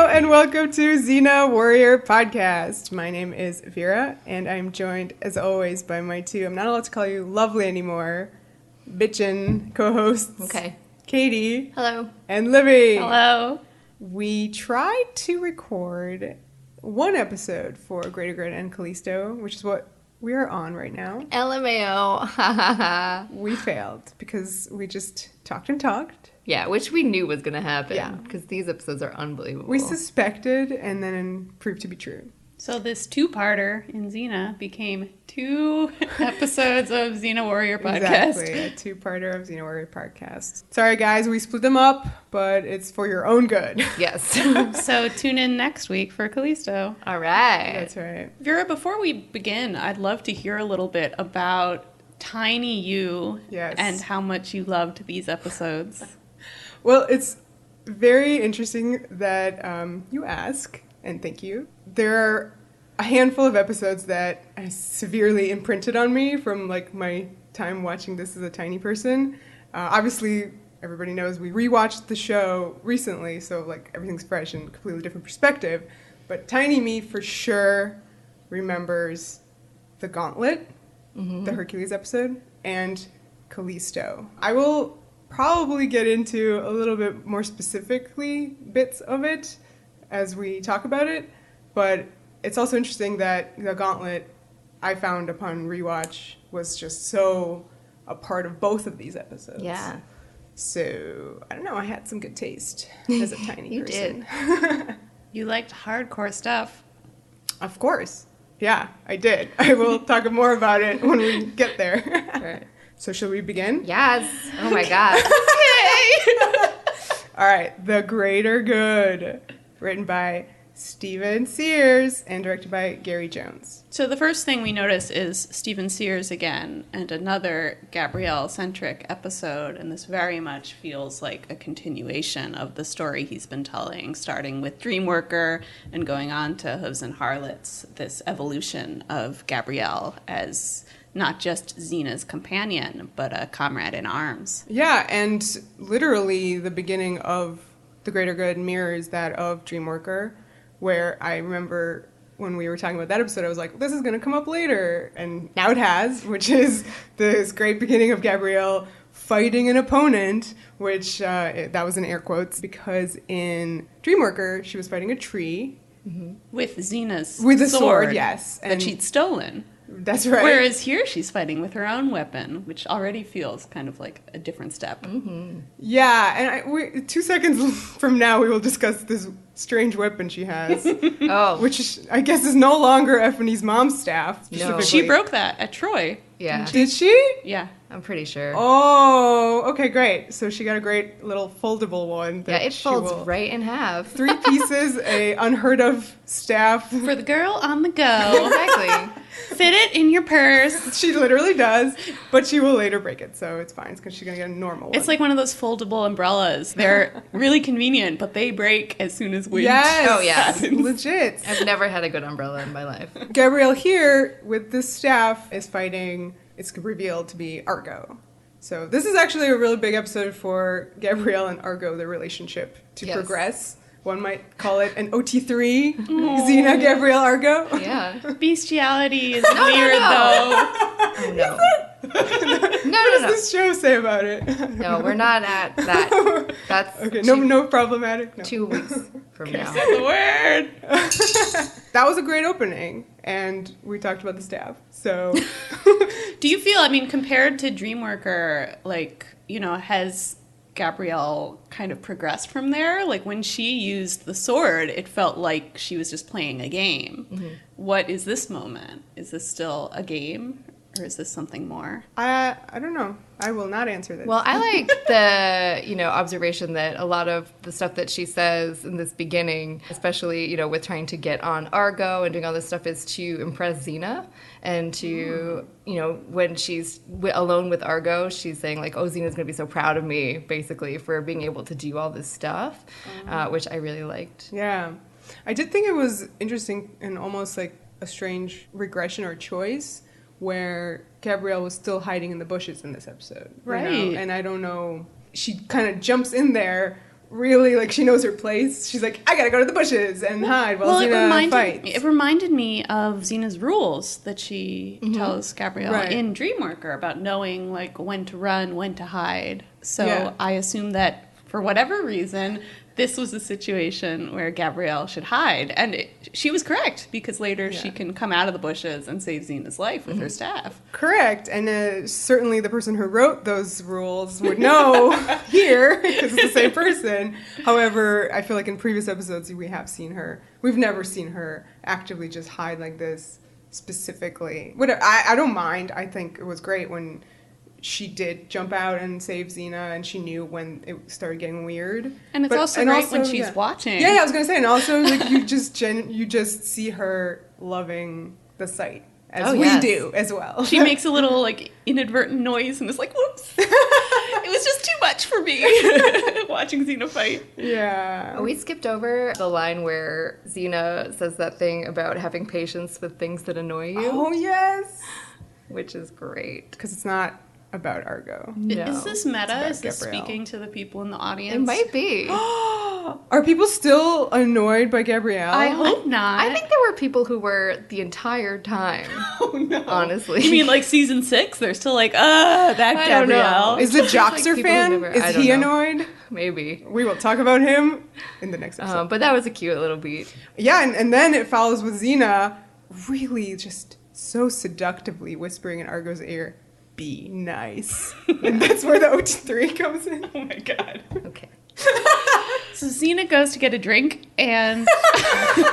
and welcome to Xena Warrior Podcast. My name is Vera, and I'm joined, as always, by my two, I'm not allowed to call you lovely anymore, bitchin' co-hosts. Okay. Katie. Hello. And Livy. Hello. We tried to record one episode for Greater Good and Callisto, which is what we are on right now. LMAO. We failed because we just talked and talked. Yeah, which we knew was going to happen because these episodes are unbelievable. We suspected and then proved to be true. So this two-parter in Xena became 2 episodes of Xena Warrior Podcast. Exactly, a two-parter of Xena Warrior Podcast. Sorry, guys, we split them up, but it's for your own good. Yes. So tune in next week for Callisto. All right. That's right. Vera, before we begin, I'd love to hear a little bit about Tiny You and how much you loved these episodes. Well, it's very interesting that you ask, and thank you. There are a handful of episodes that severely imprinted on me from like my time watching this as a tiny person. Obviously, everybody knows we rewatched the show recently, so like everything's fresh and completely different perspective. But Tiny Me for sure remembers the Gauntlet, the Hercules episode, and Callisto. I will probably get into a little bit more specifically bits of it as we talk about it, but it's also interesting that the Gauntlet, I found upon rewatch, was just so a part of both of these episodes. Yeah. So, I don't know, I had some good taste as a tiny you person. Did. You liked hardcore stuff. Of course. Yeah, I did. I will talk more about it when we get there. All right. So shall we begin? Yes. Oh my God. All right. The Greater Good, written by Stephen Sears and directed by Gary Jones. So the first thing we notice is Stephen Sears again, and another Gabrielle-centric episode, and this very much feels like a continuation of the story he's been telling, starting with Dreamworker and going on to Hooves and Harlots, this evolution of Gabrielle as not just Xena's companion, but a comrade in arms. Yeah, and literally the beginning of The Greater Good mirrors that of Dreamworker, where I remember when we were talking about that episode, I was like, this is going to come up later. And now it has, which is this great beginning of Gabrielle fighting an opponent, which that was in air quotes, because in Dreamworker, she was fighting a tree. With Xena's With a sword, yes. That she'd stolen. That's right. Whereas here she's fighting with her own weapon, which already feels kind of like a different step. Yeah, and 2 seconds from now we will discuss this strange weapon she has. Which I guess is no longer Effie's mom's staff. No. She broke that at Troy. Yeah. Did she? Yeah. I'm pretty sure. Oh, okay, great. So she got a great little foldable one. Yeah, it folds right in half. 3 pieces, a unheard of staff. For the girl on the go. Exactly. Fit it in your purse. She literally does, but she will later break it, so it's fine, because she's going to get a normal one. It's like one of those foldable umbrellas. They're really convenient, but they break as soon as wind. Yes! Oh, yeah. Legit. I've never had a good umbrella in my life. Gabrielle here, with this staff, is fighting, it's revealed to be Argo. So this is actually a really big episode for Gabrielle and Argo, their relationship to progress. One might call it an OT3, Xena, Gabrielle, Argo. Yeah. Bestiality is weird, though. Oh, no. What does this show say about it? No, we're not at that. That's okay. No problematic. No. 2 weeks from now. The word. That was a great opening, and we talked about the staff. So, do you feel? I mean, compared to Dreamworker, like has Gabrielle kind of progressed from there? Like when she used the sword, it felt like she was just playing a game. What is this moment? Is this still a game? Or is this something more? I don't know. I will not answer this. Well, I like the, observation that a lot of the stuff that she says in this beginning, especially, with trying to get on Argo and doing all this stuff, is to impress Xena. And to, when she's alone with Argo, she's saying, like, oh, Xena's going to be so proud of me, basically, for being able to do all this stuff, which I really liked. Yeah. I did think it was interesting and almost like a strange regression or choice, where Gabrielle was still hiding in the bushes in this episode. Right. And I don't know, she kind of jumps in there really, like, she knows her place. She's like, I gotta go to the bushes and hide while Xena fights. It reminded me of Xena's rules that she tells Gabrielle in Dreamworker about knowing, like, when to run, when to hide. So I assume that, for whatever reason, this was a situation where Gabrielle should hide. And she was correct, because later she can come out of the bushes and save Xena's life with her staff. Correct. And certainly the person who wrote those rules would know here, because it's the same person. However, I feel like in previous episodes we've never seen her actively just hide like this specifically. Whatever, I don't mind. I think it was great when she did jump out and save Xena, and she knew when it started getting weird. And it's also great when she's watching. Yeah, I was gonna say, and also like you just see her loving the sight as we do as well. She makes a little like inadvertent noise and is like, "Whoops, it was just too much for me." Watching Xena fight. Yeah, we skipped over the line where Xena says that thing about having patience with things that annoy you. Oh yes, which is great because it's not about Argo. No. Is this meta? Is this Gabrielle. speaking to the people in the audience? It might be. Are people still annoyed by Gabrielle? I hope not. I think there were people who were the entire time. Oh no! Honestly, you mean like season 6? They're still like, that Gabrielle. Is the Joxer fan? Is he annoyed? Maybe. We will talk about him in the next episode. But that was a cute little beat. Yeah, and then it follows with Xena really just so seductively whispering in Argo's ear, "Be nice." And that's where the OT3 comes in. Oh my god. Okay. So Xena goes to get a drink, and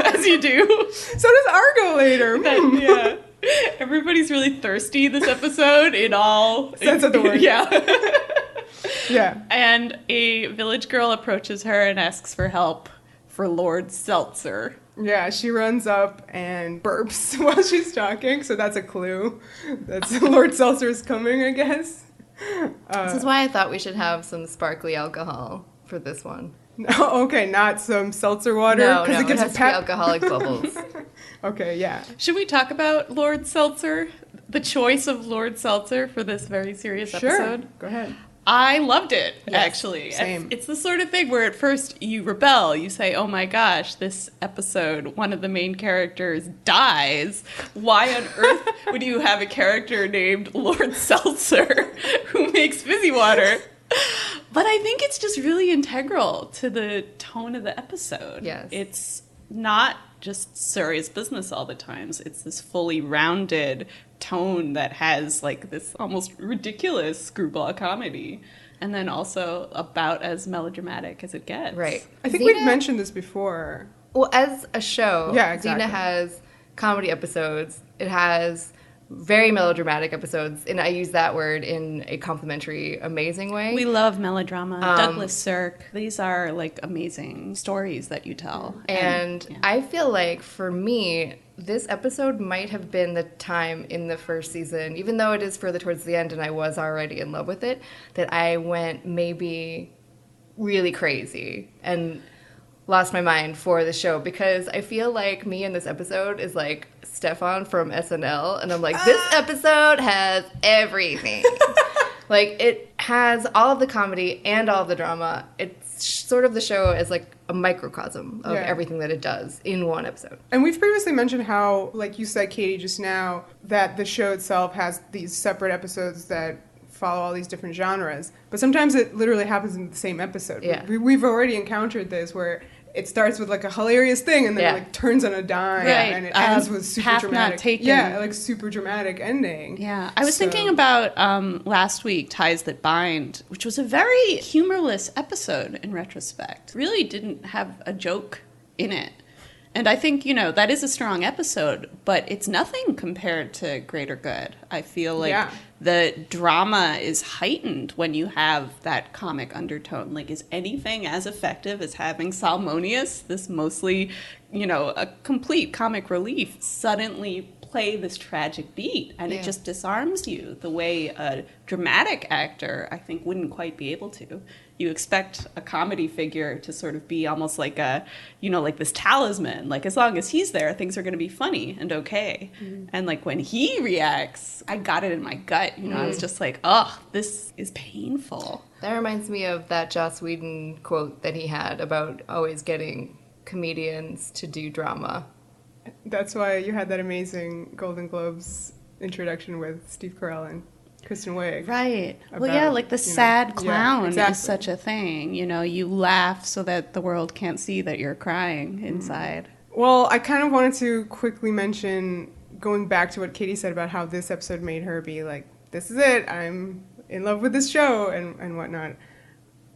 as you do, so does Argo later. Yeah. Everybody's really thirsty this episode in all sense of the word. Yeah. Yeah. And a village girl approaches her and asks for help for Lord Seltzer. Yeah, she runs up and burps while she's talking, so that's a clue. That's Lord Seltzer's coming, I guess. This is why I thought we should have some sparkly alcohol for this one. No, okay, not some seltzer water. No, it gives has to be alcoholic bubbles. Okay, yeah. Should we talk about Lord Seltzer? The choice of Lord Seltzer for this very serious episode? Go ahead. I loved it, yes, actually. Same. It's the sort of thing where at first you rebel. You say, oh my gosh, this episode, one of the main characters dies. Why on earth would you have a character named Lord Seltzer who makes fizzy water? But I think it's just really integral to the tone of the episode. Yes. It's not just serious business all the times. It's this fully rounded tone that has like this almost ridiculous screwball comedy, and then also about as melodramatic as it gets. Right. I think we've mentioned this before. Well, as a show, yeah, exactly. Xena has comedy episodes. It has very melodramatic episodes, and I use that word in a complimentary, amazing way. We love melodrama. Douglas Sirk. These are like amazing stories that you tell. And I feel like for me, this episode might have been the time in the first season, even though it is further towards the end and I was already in love with it, that I went maybe really crazy and lost my mind for the show, because I feel like me in this episode is like Stefan from SNL, and I'm like, this episode has everything. Like, it has all of the comedy and all of the drama. It's sort of the show as like a microcosm of everything that it does in one episode. And we've previously mentioned how, like you said, Katie, just now, that the show itself has these separate episodes that follow all these different genres. But sometimes it literally happens in the same episode. Yeah. We've already encountered this where it starts with like a hilarious thing and then it like turns on a dime and it ends with super Path dramatic. Not Taken. Yeah, like super dramatic ending. Yeah, I was thinking about last week, Ties That Bind, which was a very humorless episode in retrospect. Really didn't have a joke in it. And I think, that is a strong episode, but it's nothing compared to Greater Good. I feel like the drama is heightened when you have that comic undertone. Like, is anything as effective as having Salmonius, this mostly, a complete comic relief, suddenly play this tragic beat? And it just disarms you the way a dramatic actor, I think, wouldn't quite be able to. you expect a comedy figure to sort of be almost like a, like this talisman. Like, as long as he's there, things are going to be funny and okay. And like when he reacts, I got it in my gut. I was just like, oh, this is painful. That reminds me of that Joss Whedon quote that he had about always getting comedians to do drama. That's why you had that amazing Golden Globes introduction with Steve Carell and Kristen Wiig. Right. Well, yeah, like the sad clown is such a thing. You laugh so that the world can't see that you're crying inside. Well, I kind of wanted to quickly mention, going back to what Katie said about how this episode made her be like, this is it, I'm in love with this show and whatnot.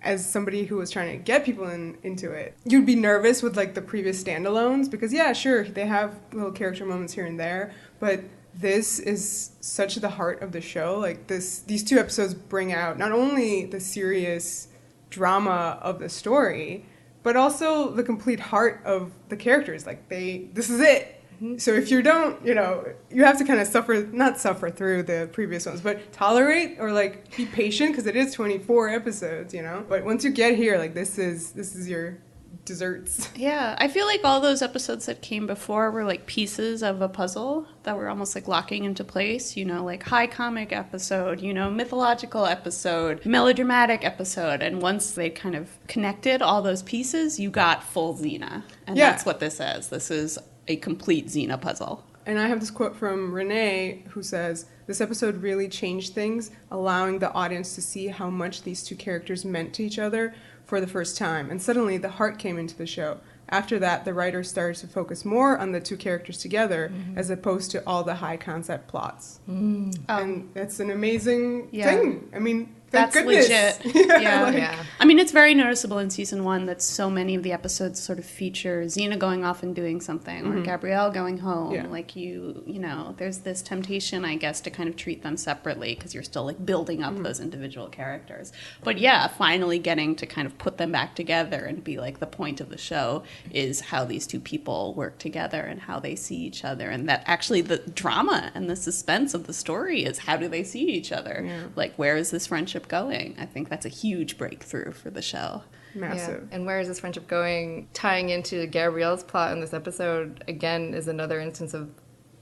As somebody who was trying to get people into it, you'd be nervous with like the previous standalones because yeah, sure, they have little character moments here and there, but this is such the heart of the show. Like these two episodes bring out not only the serious drama of the story, but also the complete heart of the characters. Like this is it. So if you don't, you have to kind of not suffer through the previous ones, but tolerate or like be patient because it is 24 episodes, But once you get here, like this is your desserts. Yeah, I feel like all those episodes that came before were like pieces of a puzzle that were almost like locking into place, like high comic episode, mythological episode, melodramatic episode. And once they kind of connected all those pieces, you got full Xena. And that's what this is. This is a complete Xena puzzle. And I have this quote from Renee who says, "This episode really changed things, allowing the audience to see how much these two characters meant to each other for the first time. And suddenly the heart came into the show. After that, the writer started to focus more on the two characters together as opposed to all the high concept plots." And that's an amazing thing. I mean, thank goodness. Legit. Yeah. I mean, it's very noticeable in season 1 that so many of the episodes sort of feature Xena going off and doing something or Gabrielle going home. Yeah. Like there's this temptation, I guess, to kind of treat them separately because you're still like building up those individual characters. But yeah, finally getting to kind of put them back together and be like the point of the show is how these two people work together and how they see each other. And that actually the drama and the suspense of the story is how do they see each other? Yeah. Like, where is this friendship going? I think that's a huge breakthrough for the show. Massive. Yeah. And where is this friendship going? Tying into Gabrielle's plot in this episode, again, is another instance of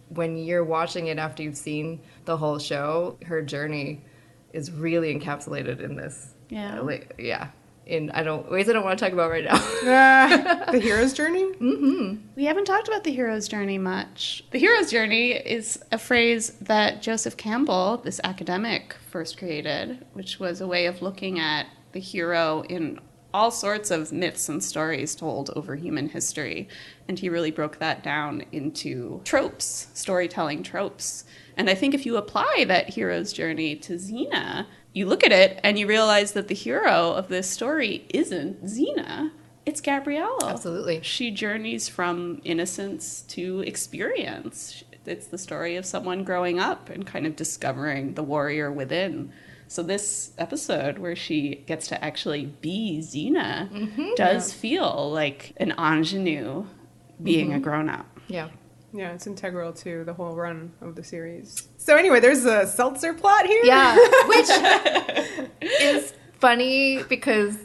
when you're watching it after you've seen the whole show, her journey is really encapsulated in this. Yeah. In I don't want to talk about right now. The hero's journey? Mm-hmm. We haven't talked about the hero's journey much. The hero's journey is a phrase that Joseph Campbell, this academic, first created, which was a way of looking at the hero in all sorts of myths and stories told over human history. And he really broke that down into tropes, storytelling tropes. And I think if you apply that hero's journey to Xena, you look at it and you realize that the hero of this story isn't Xena. It's Gabrielle. Absolutely. She journeys from innocence to experience. It's the story of someone growing up and kind of discovering the warrior within. So this episode where she gets to actually be Xena does feel like an ingenue being a grown-up. Yeah. Yeah, it's integral to the whole run of the series. So anyway, there's a seltzer plot here. Yeah, which is funny because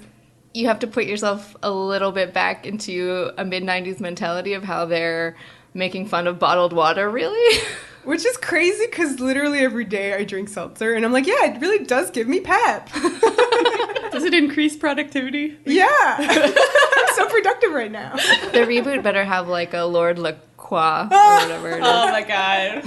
you have to put yourself a little bit back into a mid-90s mentality of how they're making fun of bottled water, really. Which is crazy because literally every day I drink seltzer and I'm like, yeah, it really does give me pep. Does it increase productivity? Yeah. I'm so productive right now. The reboot better have like a Lord LaCroix or whatever it is. Oh my god.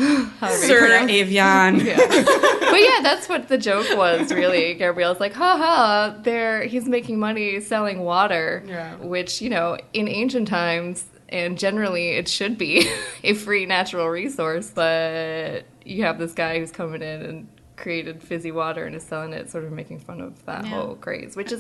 Sir Avion. Yeah. But yeah, that's what the joke was, really. Gabrielle's like, haha, he's making money selling water, which, in ancient times, and generally it should be a free natural resource, but you have this guy who's coming in and created fizzy water and is selling it, sort of making fun of that whole craze, which is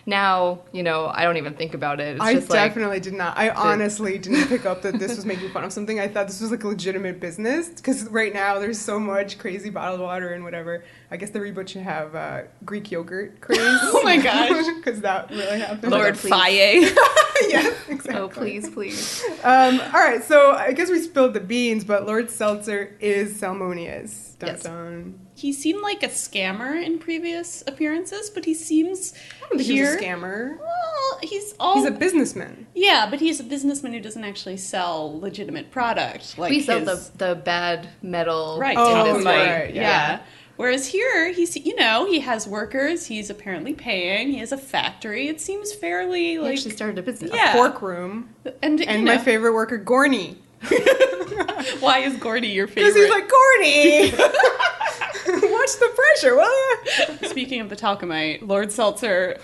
now, I don't even think about it. It's I just definitely did not. I honestly didn't pick up that this was making fun of something. I thought this was like a legitimate business because right now there's so much crazy bottled water and whatever. I guess the reboot should have Greek yogurt craze. Oh my gosh. Because that really happened. Lord Faye. Yes, exactly. Oh, please. All right, so I guess we spilled the beans, but Lord Seltzer is Salmonius. Dun, yes. dun. He seemed like a scammer in previous appearances, but he seems I don't think here... he's a scammer. Well, He's a businessman. Yeah, but he's a businessman who doesn't actually sell legitimate product. Like we sell the bad metal. Right, Oh, right, yeah. yeah. Whereas here, he has workers. He's apparently paying. He has a factory. It seems fairly He like actually started a business. Yeah. A pork room. and My favorite worker, Gorney. Why is Gordy your favorite? Because he's like, Gorney! Watch the pressure, will you? Speaking of the Talcumite, Lord Seltzer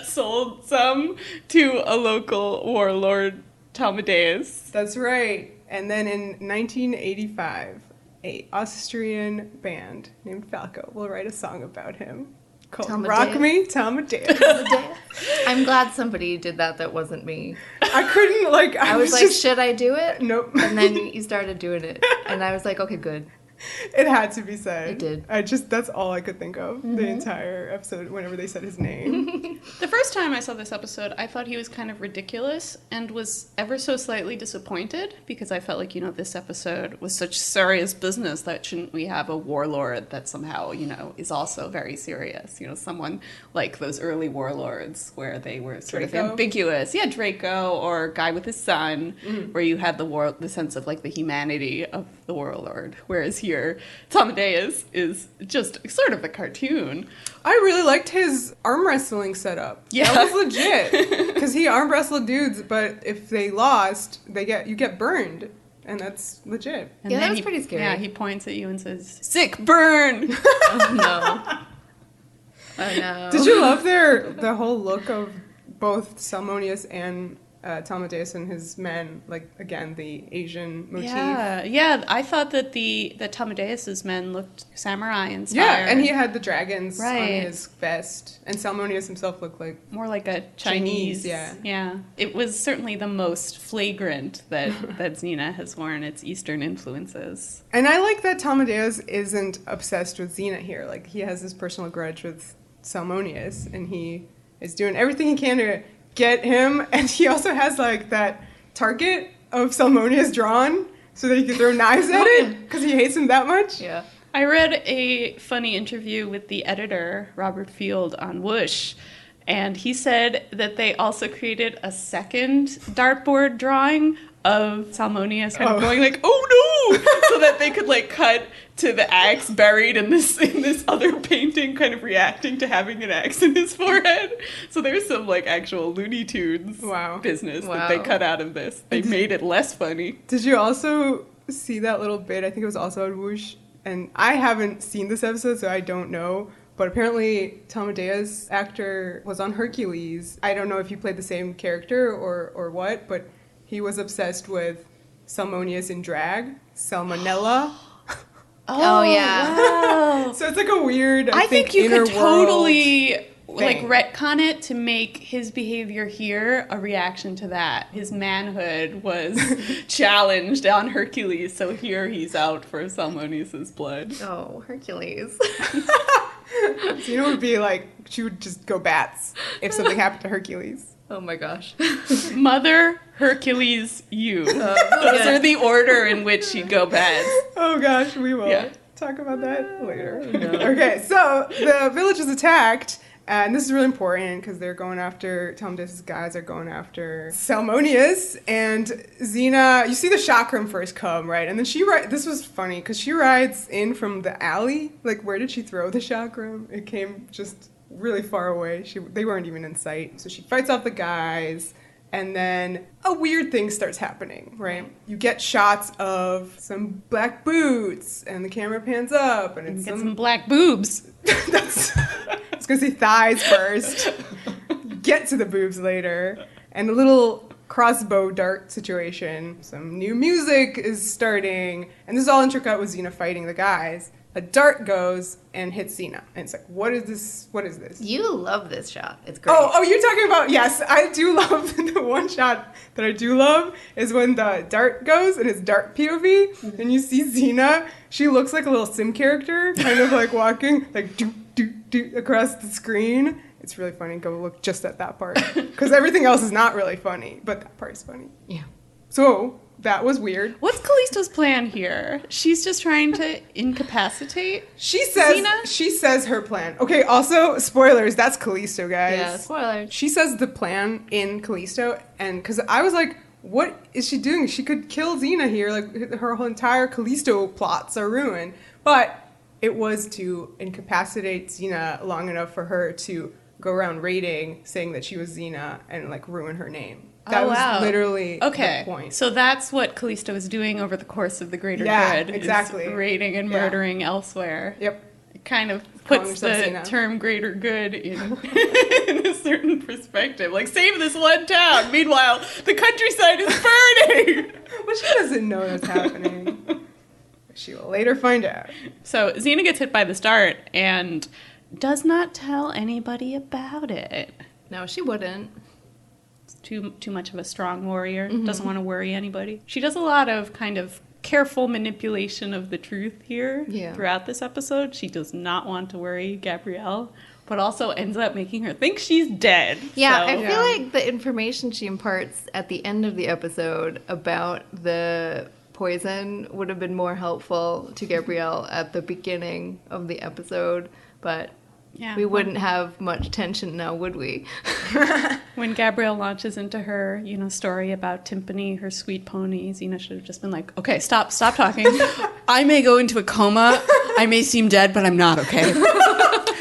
sold some to a local warlord, Talmadeus. That's right. And then in 1985, a Austrian band named Falco will write a song about him called Talmadeus. Rock Me, Talmadeus. I'm glad somebody did that wasn't me. I couldn't, I was like, just, should I do it? Nope. And then you started doing it. And I was like, okay, good. It had to be said. It did. That's all I could think of the entire episode whenever they said his name. The first time I saw this episode, I thought he was kind of ridiculous and was ever so slightly disappointed because I felt like, this episode was such serious business that shouldn't we have a warlord that somehow, is also very serious. Someone like those early warlords where they were sort Draco? of ambiguous. Yeah, Draco or Guy with his son, where you had the sense of like the humanity of the warlord. Whereas here, Talmadeus is just sort of a cartoon. I really liked his arm wrestling setup. Yeah. That was legit. Because he arm wrestled dudes, but if they lost, you get burned. And that's legit. And Yeah, then that was pretty scary. Yeah, he points at you and says, "Sick burn!" Oh, no. Oh, no. Did you love the whole look of both Salmonius and Talmadeus and his men, again, the Asian motif? Yeah. I thought that that Talmadeus's men looked samurai inspired. Yeah, and he had the dragons Right. on his vest, and Salmonius himself looked like more like a Chinese. yeah. It was certainly the most flagrant that Xena has worn its Eastern influences. And I like that Talmadeus isn't obsessed with Xena here. Like, he has this personal grudge with Salmonius, and he is doing everything he can to get him. And he also has, that target of Salmonius drawn so that he can throw knives at it, because he hates him that much. Yeah. I read a funny interview with the editor, Robert Field, on Whoosh, and he said that they also created a second dartboard drawing of Salmonius kind of going like, "Oh no!" so that they could cut to the axe buried in this other painting, kind of reacting to having an axe in his forehead. So there's some actual Looney Tunes business that they cut out of this. They made it less funny. Did you also see that little bit? I think it was also on Whoosh, and I haven't seen this episode, so I don't know. But apparently, Talmadeus actor was on Hercules. I don't know if he played the same character or what, but he was obsessed with Salmonius in drag, Salmonella. Oh, yeah. Wow. So it's a weird, I think you inner could totally thing. retcon it to make his behavior here a reaction to that. His manhood was challenged on Hercules, so here he's out for Salmonius's blood. Oh, Hercules. Xena would be she would just go bats if something happened to Hercules. Oh my gosh. Mother, Hercules, you. Those are the order in which he'd go bad. Oh gosh, we will talk about that later. Okay, so the village is attacked, and this is really important because they're going after, Talmadeus' guys are going after Salmonius, and Xena, you see the chakram first come, right? And then this was funny because she rides in from the alley. Where did she throw the chakram? It came just really far away. They weren't even in sight. So she fights off the guys, and then a weird thing starts happening, right? You get shots of some black boots, and the camera pans up, and it's some black boobs. I was gonna say thighs first. Get to the boobs later, and a little crossbow dart situation. Some new music is starting, and this is all intricate with Xena fighting the guys. A dart goes and hits Xena. And it's what is this? What is this? You love this shot. It's great. Oh, you're talking about, yes, I do love, the one shot that I do love is when the dart goes and it's dart POV, and you see Xena, she looks like a little sim character, kind of walking, do across the screen. It's really funny. Go look just at that part. Because everything else is not really funny, but that part is funny. Yeah. So, that was weird. What's Callisto's plan here? She's just trying to incapacitate She says her plan. Okay, also, spoilers, that's Callisto, guys. Yeah, spoilers. She says the plan in Callisto, and because I was like, what is she doing? She could kill Xena here. Like, her whole entire Callisto plots are ruined. But it was to incapacitate Xena long enough for her to go around raiding, saying that she was Xena, and, like, ruin her name. That was literally the point. So that's what Callisto is doing over the course of the greater good. Exactly. Is raiding and murdering elsewhere. Yep. It kind of puts the term greater good in, in a certain perspective. Like, save this one town. Meanwhile, the countryside is burning. Well, she doesn't know that's happening. She will later find out. So Xena gets hit by the dart and does not tell anybody about it. No, she wouldn't. Too much of a strong warrior. Doesn't want to worry anybody. She does a lot of kind of careful manipulation of the truth here throughout this episode. She does not want to worry Gabrielle, but also ends up making her think she's dead. Yeah, so. I feel like the information she imparts at the end of the episode about the poison would have been more helpful to Gabrielle at the beginning of the episode, but we wouldn't have much tension now, would we? When Gabrielle launches into her, story about Timpani, her sweet pony, Xena should have just been like, okay, stop talking. I may go into a coma. I may seem dead, but I'm not, okay?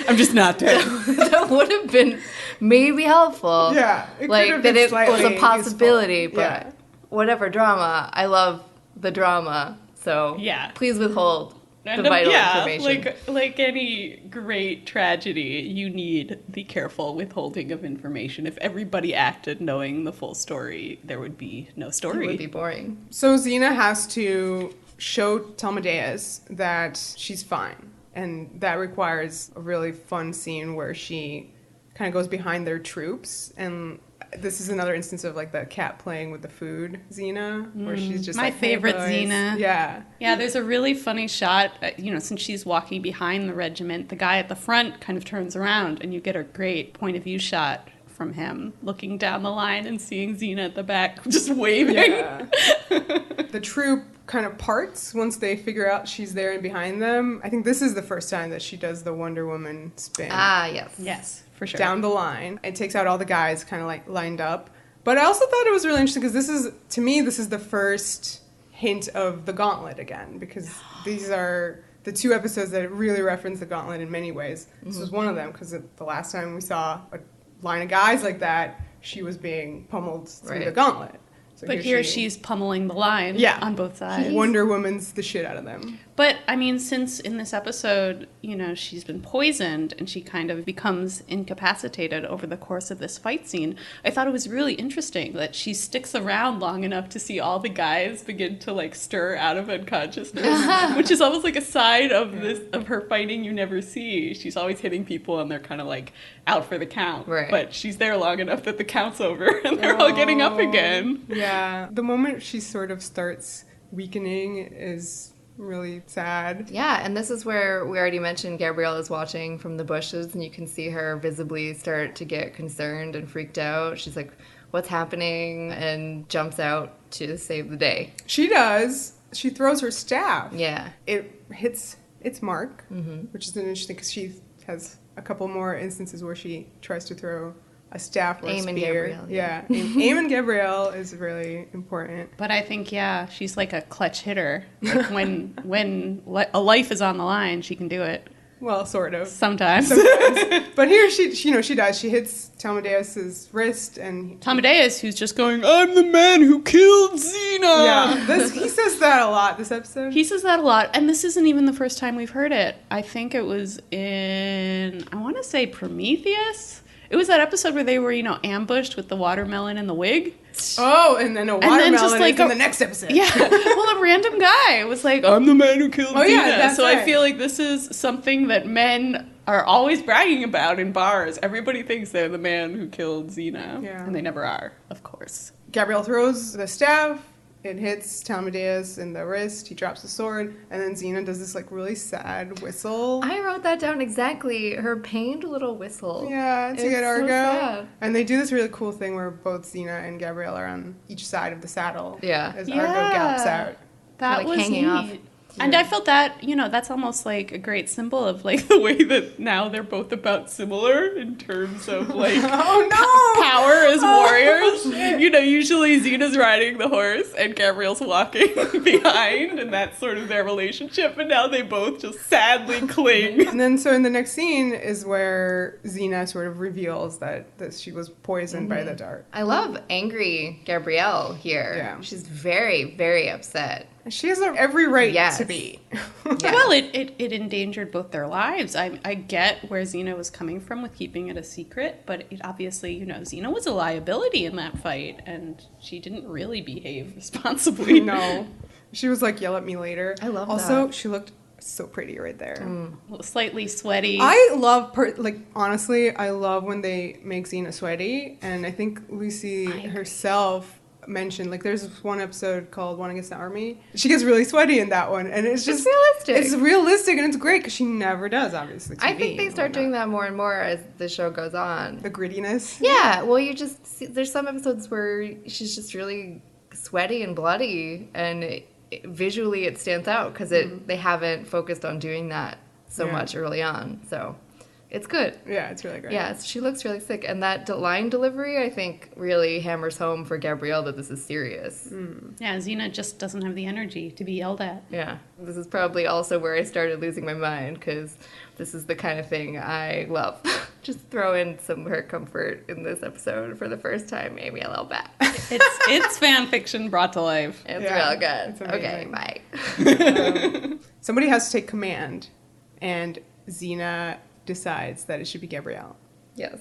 I'm just not dead. That would have been maybe helpful. Yeah. Like, that it was a possibility, useful. But whatever drama, I love the drama. So please withhold the vital information. Like any great tragedy, you need the careful withholding of information. If everybody acted knowing the full story, there would be no story. It would be boring. So Xena has to show Talmadeus that she's fine. And that requires a really fun scene where she kind of goes behind their troops. And this is another instance of, like, the cat playing with the food Xena, where she's just my favorite hey, Xena. Yeah. Yeah, there's a really funny shot, since she's walking behind the regiment, the guy at the front kind of turns around and you get a great point of view shot from him looking down the line and seeing Xena at the back just waving. Yeah. The troop kind of parts once they figure out she's there and behind them. I think this is the first time that she does the Wonder Woman spin. Ah, yes. Yes, for sure. Down the line. It takes out all the guys kind of like lined up. But I also thought it was really interesting because this is the first hint of the Gauntlet again, because these are the two episodes that really reference the Gauntlet in many ways. This was one of them, because the last time we saw a line of guys like that, she was being pummeled through the Gauntlet. So but here she's pummeling the line on both sides. Wonder Woman's the shit out of them. But, I mean, since in this episode, she's been poisoned and she kind of becomes incapacitated over the course of this fight scene, I thought it was really interesting that she sticks around long enough to see all the guys begin to, like, stir out of unconsciousness, which is almost like a side of her fighting you never see. She's always hitting people and they're kind of, like, out for the count. Right. But she's there long enough that the count's over and they're all getting up again. Yeah. The moment she sort of starts weakening is really sad. Yeah, and this is where we already mentioned Gabrielle is watching from the bushes, and you can see her visibly start to get concerned and freaked out. She's like, what's happening? And jumps out to save the day. She does. She throws her staff. Yeah. It hits its mark, which is interesting because she has a couple more instances where she tries to throw a staff or a spear. And Gabrielle. Yeah. Aim and Gabrielle is really important. But I think, she's like a clutch hitter. Like when a life is on the line, she can do it. Well, sort of. Sometimes. But here she does. She hits Talmadeus' wrist and... Talmadeus, who's just going, I'm the man who killed Xena! Yeah, he says that a lot this episode. He says that a lot, and this isn't even the first time we've heard it. I think it was in, I want to say Prometheus? It was that episode where they were, ambushed with the watermelon and the wig. Oh, and then a watermelon is in the next episode. Yeah. Well, a random guy was like, I'm the man who killed Xena. Yeah, that's right. I feel like this is something that men are always bragging about in bars. Everybody thinks they're the man who killed Xena. Yeah. And they never are, of course. Gabrielle throws the staff. It hits Talmudeus in the wrist. He drops the sword, and then Xena does this like really sad whistle. I wrote that down exactly. Her pained little whistle. Yeah, to It's get Argo. So sad. And they do this really cool thing where both Xena and Gabrielle are on each side of the saddle. Yeah. As Argo gallops out. That Like was hanging neat. off. And I felt that, that's almost like a great symbol of like the way that now they're both about similar in terms of like power as warriors. Usually Xena's riding the horse and Gabrielle's walking behind, and that's sort of their relationship. And now they both just sadly cling. And then so in the next scene is where Xena sort of reveals that she was poisoned by the dart. I love angry Gabrielle here. Yeah. She's very, very upset. She has every right Yes. to be. Yeah. Well, it endangered both their lives. I get where Xena was coming from with keeping it a secret, but it obviously, Xena was a liability in that fight, and she didn't really behave responsibly. No. She was like, yell at me later. I love Also, that. she looked so pretty right there. Slightly sweaty. I love, honestly, I love when they make Xena sweaty. And I think Lucy herself mentioned, like, there's this one episode called One Against the Army. She gets really sweaty in that one. And it's just realistic. It's realistic and it's great because she never does, obviously. I think they start doing that more and more as the show goes on. The grittiness. Yeah, well, you just see, there's some episodes where she's just really sweaty and bloody, and visually it stands out because they haven't focused on doing that so much early on. So it's good. Yeah, it's really great. Yeah, she looks really sick, and that line delivery, I think, really hammers home for Gabrielle that this is serious. Yeah, Xena just doesn't have the energy to be yelled at. Yeah, this is probably also where I started losing my mind, because this is the kind of thing I love. Just throw in some her comfort in this episode for the first time, maybe a little bit. It's fan fiction brought to life. It's Yeah, real good. it's Okay, amazing. bye. Somebody has to take command, and Xena decides that it should be Gabrielle. Yes.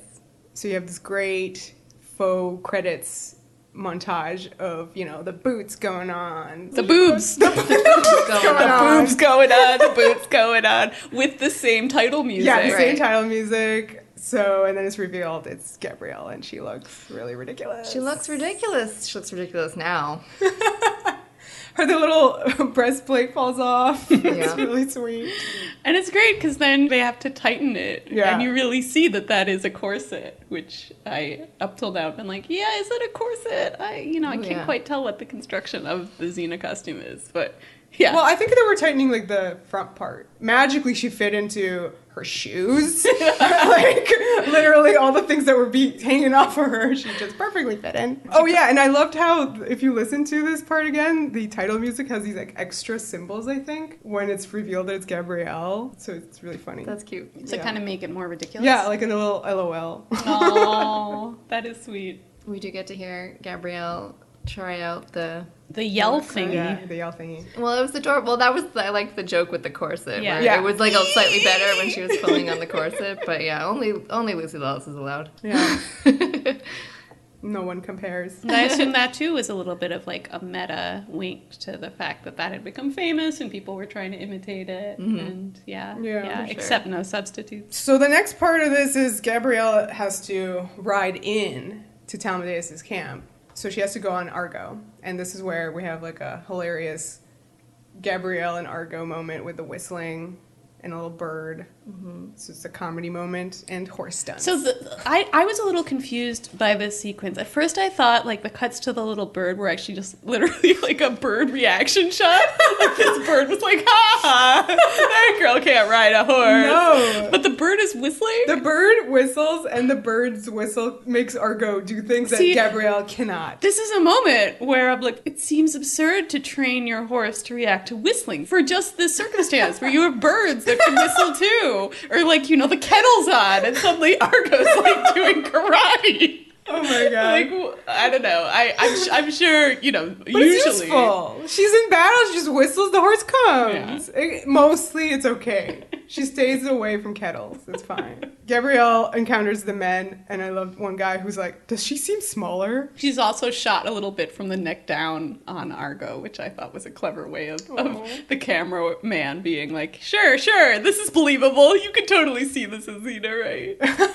So you have this great faux credits montage of, the boots going on. The boobs. The boobs going on. The boots going on. With the same title music. Yeah, the same Right. title music. So, and then it's revealed it's Gabrielle, and she looks really ridiculous. She looks ridiculous. She looks ridiculous now. The little breastplate falls off. It's Yeah. really sweet. And it's great because then they have to tighten it. Yeah. And you really see that is a corset, which I, up till now, have been like, yeah, is it a corset? I can't yeah. quite tell what the construction of the Xena costume is, but yeah. Well, I think they were tightening, the front part. Magically, she fit into her shoes. Literally all the things that were hanging off of her, she just perfectly fit in. Oh, yeah, and I loved how, if you listen to this part again, the title music has these, extra symbols, I think, when it's revealed that it's Gabrielle. So it's really funny. That's cute. to yeah. kind of make it more ridiculous. Yeah, like a little LOL. Oh, that is sweet. We do get to hear Gabrielle try out the... The yell thingy. Yeah, the yell thingy. Well, it was the door. Well, that was I liked the joke with the corset. Yeah. Where Yeah. It was slightly better when she was pulling on the corset, but yeah, only Lucy Lawless is allowed. Yeah. No one compares. And I assume that too was a little bit of a meta wink to the fact that had become famous and people were trying to imitate it. And Yeah, for sure. except no substitutes. So the next part of this is Gabrielle has to ride in to Talmudeus' camp. So she has to go on Argo. And this is where we have a hilarious Gabrielle and Argo moment with the whistling and a little bird. So it's a comedy moment and horse stunts. So I was a little confused by this sequence. At first I thought the cuts to the little bird were actually just literally a bird reaction shot. This bird was like, ha ha, that girl can't ride a horse. No. But the bird is whistling? The bird whistles, and the bird's whistle makes Argo do things that Gabrielle cannot. This is a moment where I'm like, it seems absurd to train your horse to react to whistling for just this circumstance where you have birds that can whistle too. Or the kettle's on and suddenly Argo's doing karate. Oh my god. I don't know. I'm sure, But usually. it's useful. She's in battle, she just whistles, the horse comes. Mostly it's okay. She stays away from kettles. It's fine. Gabrielle encounters the men, and I love one guy who's like, does she seem smaller? She's also shot a little bit from the neck down on Argo, which I thought was a clever way of the cameraman being like, sure, this is believable. You can totally see this is Xena, right?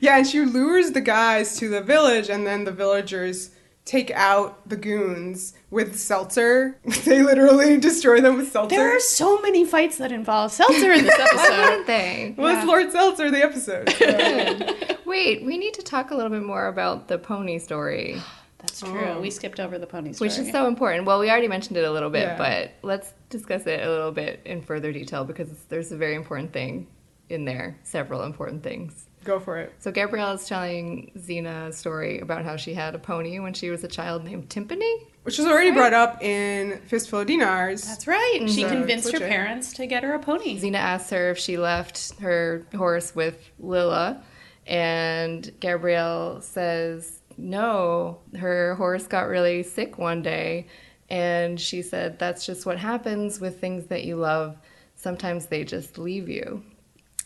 Yeah, and she lures the guys to the village, and then the villagers take out the goons with seltzer. They literally destroy them with seltzer. There are so many fights that involve seltzer in this Why episode. wouldn't they? Well, it's Lord Seltzer, the episode. So. Wait, we need to talk a little bit more about the pony story. That's true. We skipped over the pony story. Which is so important. Well, we already mentioned it a little bit, Yeah. but let's discuss it a little bit in further detail because there's a very important thing in there, several important things. Go for it. So Gabrielle is telling Xena a story about how she had a pony when she was a child named Timpani. Which was already brought up in Fistful of Dinars. That's right. She So, convinced her switch it. parents to get her a pony. Xena asked her if she left her horse with Lilla, and Gabrielle says no, her horse got really sick one day, and she said that's just what happens with things that you love. Sometimes they just leave you.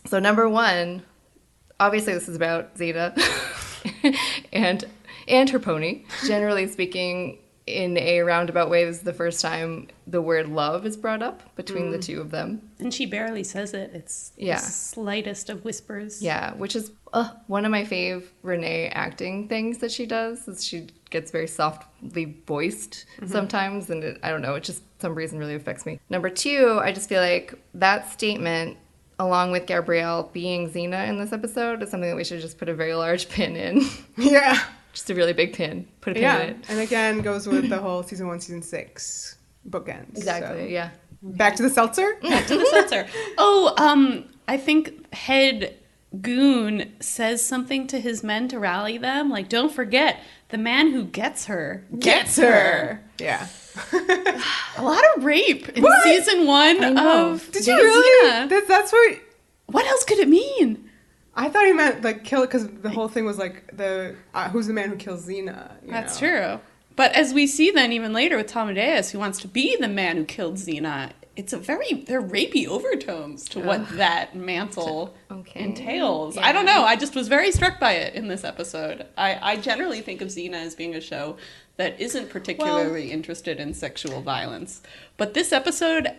So number one, obviously this is about Xena and her pony. Generally speaking, in a roundabout way, this is the first time the word love is brought up between the two of them. And she barely says it. It's Yeah. the slightest of whispers. Yeah, which is one of my fave Renee acting things that she does. Is she gets very softly voiced sometimes, and I don't know, it just some reason really affects me. Number two, I just feel like that statement, along with Gabrielle being Xena in this episode, is something that we should just put a very large pin in. Yeah. Just a really big pin. Put a pin Yeah. in it. And again, goes with the whole season 1, season 6 bookends. Exactly, So. yeah. Back to the seltzer? Back to the seltzer. Oh, I think head goon says something to his men to rally them. Like, don't forget, the man who gets her gets her. Yeah. A lot of rape in What? season 1 I know. of Did you really? Xena. That's what... What else could it mean? I thought he meant, like, kill... Because the whole thing was, like, the... who's the man who kills Xena? That's true. But as we see then even later with Tom Amadeus, who wants to be the man who killed Xena, they're rapey overtones to what that mantle entails. Yeah. I don't know. I just was very struck by it in this episode. I generally think of Xena as being a show that isn't particularly interested in sexual violence. But this episode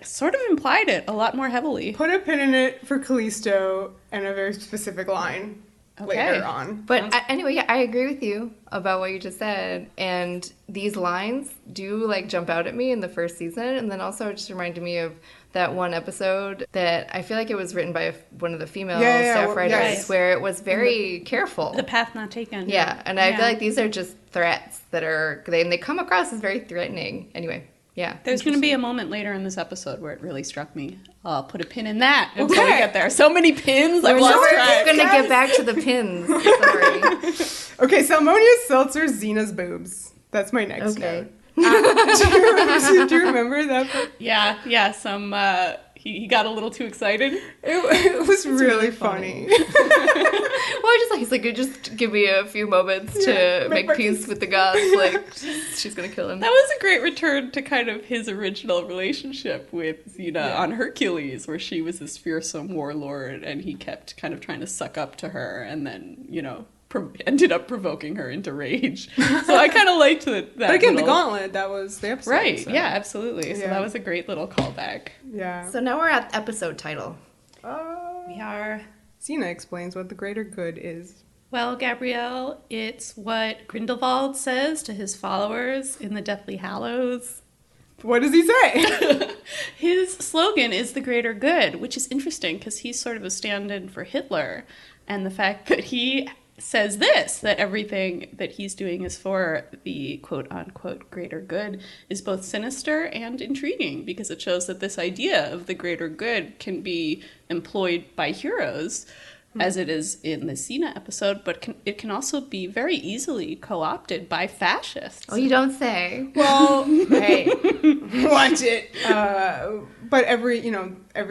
sort of implied it a lot more heavily. Put a pin in it for Callisto and a very specific line later on. But anyway, yeah, I agree with you about what you just said. And these lines do like jump out at me in the first season. And then also it just reminded me of that one episode that I feel like it was written by one of the female staff writers, yes. where it was very careful. The path not taken. Yeah, and I feel like these are just threats that are, they come across as very threatening. Anyway, yeah. There's going to be a moment later in this episode where it really struck me. I'll put a pin in that until we get there. So many pins. I've lost track. We're going to get back to the pins. Sorry. Okay, Salmonius Seltzer, Xena's boobs. That's my next Okay. note. Do you remember that? Yeah. He got a little too excited. It was really funny. Well, he's like, just give me a few moments to make peace with the gods. Like, she's going to kill him. That was a great return to kind of his original relationship with Xena on Hercules, where she was this fearsome warlord and he kept kind of trying to suck up to her and then, ended up provoking her into rage. So I kind of liked that. But again, the gauntlet, that was the episode. Right, so. yeah, absolutely. So Yeah. that was a great little callback. Yeah. So now we're at episode title. We are... Xena explains what the greater good is. Well, Gabrielle, it's what Grindelwald says to his followers in the Deathly Hallows. What does he say? His slogan is the greater good, which is interesting because he's sort of a stand-in for Hitler. And the fact that he says that everything that he's doing is for the quote-unquote greater good is both sinister and intriguing because it shows that this idea of the greater good can be employed by heroes, as it is in the Xena episode, but it can also be very easily co-opted by fascists. Oh, you don't say. Well, hey, watch it. But every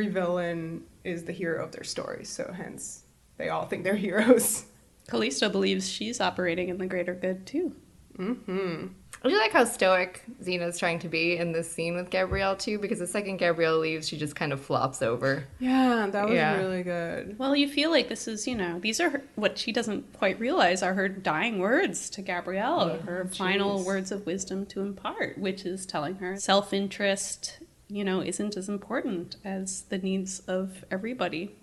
villain is the hero of their story, so hence they all think they're heroes. Callisto believes she's operating in the greater good, too. Mm-hmm. I do like how stoic Xena's trying to be in this scene with Gabrielle, too, because the second Gabrielle leaves, she just kind of flops over. Yeah, that was really good. Well, you feel like this is, these are what she doesn't quite realize are her dying words to Gabrielle, her final words of wisdom to impart, which is telling her self-interest, isn't as important as the needs of everybody.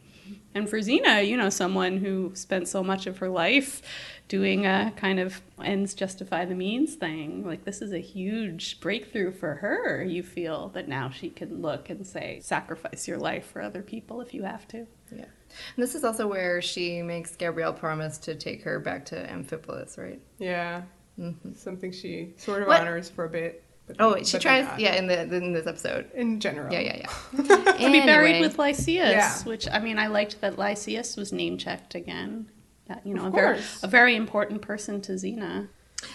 And for Xena, someone who spent so much of her life doing a kind of ends justify the means thing, like this is a huge breakthrough for her. You feel that now she can look and say, sacrifice your life for other people if you have to. Yeah. And this is also where she makes Gabrielle promise to take her back to Amphipolis, right? Yeah. Mm-hmm. Something she sort of What? honors for a bit. She tries, in this episode. In general. Yeah. To be buried with Lysias, Yeah. which, I liked that Lysias was name-checked again. Of course. A very important person to Xena.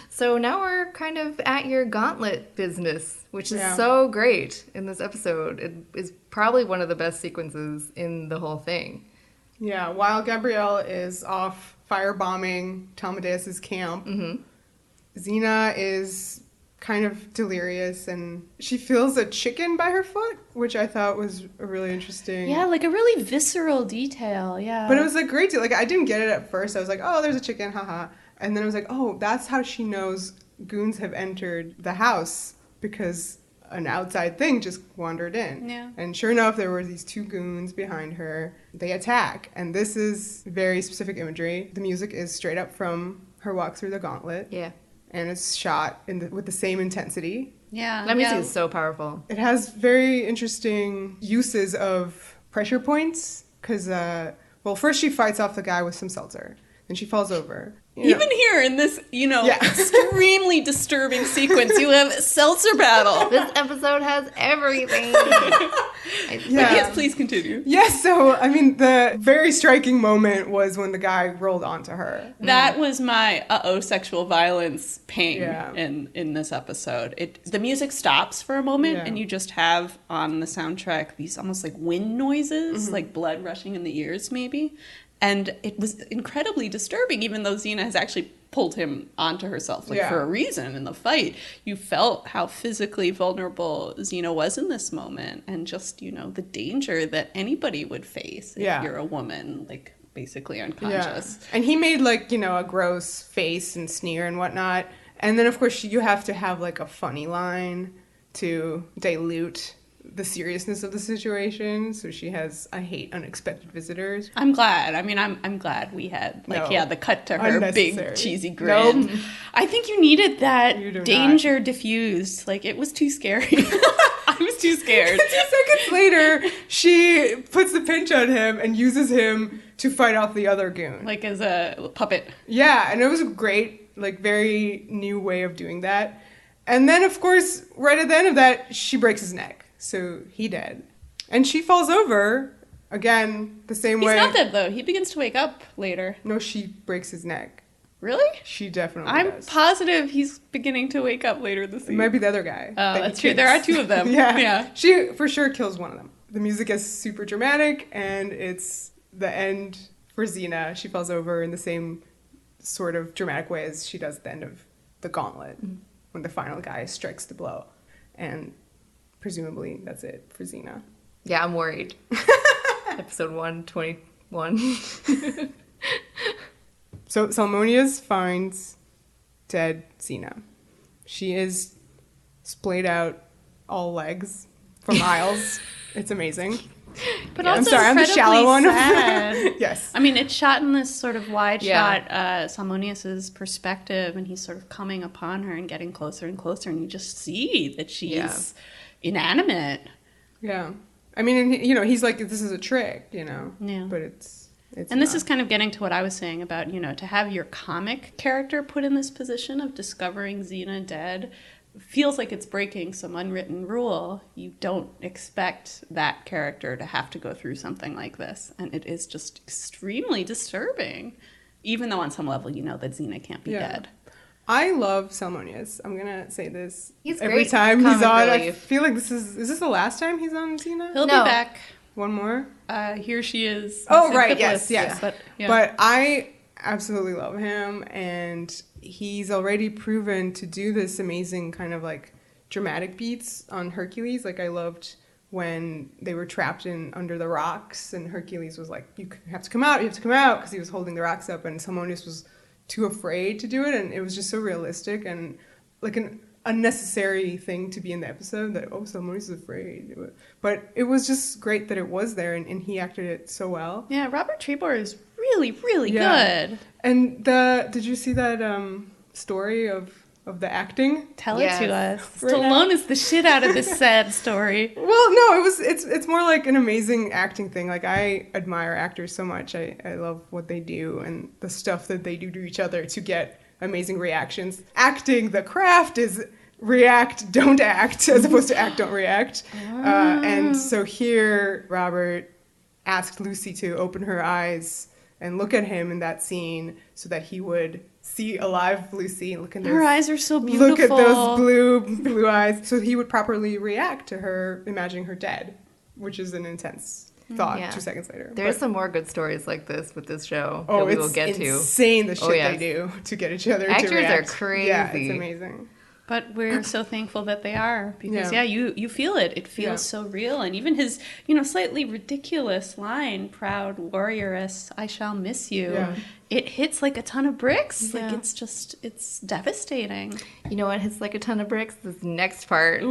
So now we're kind of at your gauntlet business, which is Yeah. so great in this episode. It is probably one of the best sequences in the whole thing. Yeah, while Gabrielle is off firebombing Talmudeus' camp, Xena is kind of delirious and she feels a chicken by her foot, which I thought was a really interesting. Yeah, like a really visceral detail, yeah. But it was like great to, like, I didn't get it at first. I was like, oh, there's a chicken, haha. And then I was like, oh, that's how she knows goons have entered the house, because an outside thing just wandered in. Yeah. And sure enough, there were these two goons behind her. They attack. And this is very specific imagery. The music is straight up from her walk through the gauntlet. Yeah. And it's shot with the same intensity. Yeah. That music is so powerful. It has very interesting uses of pressure points. Because, first she fights off the guy with some seltzer. Then she falls over. Even here in this, extremely disturbing sequence, you have a seltzer battle. This episode has everything. Yes, please continue. Yes, so, the very striking moment was when the guy rolled onto her. That was my sexual violence pain Yeah. in this episode. The music stops for a moment, and you just have on the soundtrack these almost like wind noises, like blood rushing in the ears maybe. And it was incredibly disturbing, even though Xena has actually pulled him onto herself for a reason in the fight. You felt how physically vulnerable Xena was in this moment, and just, the danger that anybody would face if you're a woman, basically unconscious. Yeah. And he made, a gross face and sneer and whatnot. And then, of course, you have to have, a funny line to dilute the seriousness of the situation. So she has, I hate unexpected visitors. I'm glad. I'm glad we had the cut to her big cheesy grin. Nope. I think you needed that danger not. diffused. It was too scary. I was too scared. 2 seconds later, she puts the pinch on him and uses him to fight off the other goon. As a puppet. Yeah, and it was a great, very new way of doing that. And then, of course, right at the end of that, she breaks his neck. So he dead. And she falls over, again, the same way. He's not dead, though. He begins to wake up later. No, she breaks his neck. Really? She definitely does. I'm positive he's beginning to wake up later this season. It might be the other guy. Oh, that's true. There are two of them. Yeah. She for sure kills one of them. The music is super dramatic, and it's the end for Xena. She falls over in the same sort of dramatic way as she does at the end of the gauntlet, when the final guy strikes the blow. And presumably that's it for Xena. Yeah, I'm worried. Episode 121. So Salmonius finds dead Xena. She is splayed out all legs for miles. It's amazing. But Yeah, also I'm sorry, I'm the shallow one. sad. Yes. It's shot in this sort of wide shot, Salmonius's perspective, and he's sort of coming upon her and getting closer and closer, and you just see that she's inanimate. Yeah. And, he's like, this is a trick, Yeah. But it's And this not. is kind of getting to what I was saying about, to have your comic character put in this position of discovering Xena dead feels like it's breaking some unwritten rule. You don't expect that character to have to go through something like this. And it is just extremely disturbing, even though on some level you know that Xena can't be dead. I love Salmonius. I'm going to say this He's every great time he's comic on. I relief. feel like is this the last time he's on Xena? He'll No. be back. One more? Here she is. Oh, Miss right. Amphipolis. Yes. But I absolutely love him, and he's already proven to do this amazing kind of dramatic beats on Hercules. I loved when they were trapped under the rocks, and Hercules was like, you have to come out, because he was holding the rocks up, and Salmonius was too afraid to do it, and it was just so realistic and unnecessary thing to be in the episode that, oh, someone's afraid. But it was just great that it was there, and he acted it so well. Yeah, Robert Trebor is really, really good. And did you see that story of the acting? Tell it to us. Right Stallone is the shit out of this sad story. Well, no, it's more like an amazing acting thing. Like, I admire actors so much. I love what they do and the stuff that they do to each other to get amazing reactions. Acting, the craft is react, don't act, as opposed to act, don't react. And so here, Robert asked Lucy to open her eyes and look at him in that scene so that he would see a live Lucy. Her eyes are so beautiful. Look at those blue eyes. So he would properly react to her imagining her dead, which is an intense thought 2 seconds later. There's some more good stories like this with this show that we will get to. It's insane the shit they do to get each other Actors to react. Actors are crazy. Yeah, it's amazing. But we're so thankful that they are because, you feel it. It feels so real. And even his, slightly ridiculous line, proud warrioress, I shall miss you. Yeah. It hits like a ton of bricks. Yeah. Like, it's devastating. You know what hits like a ton of bricks? This next part.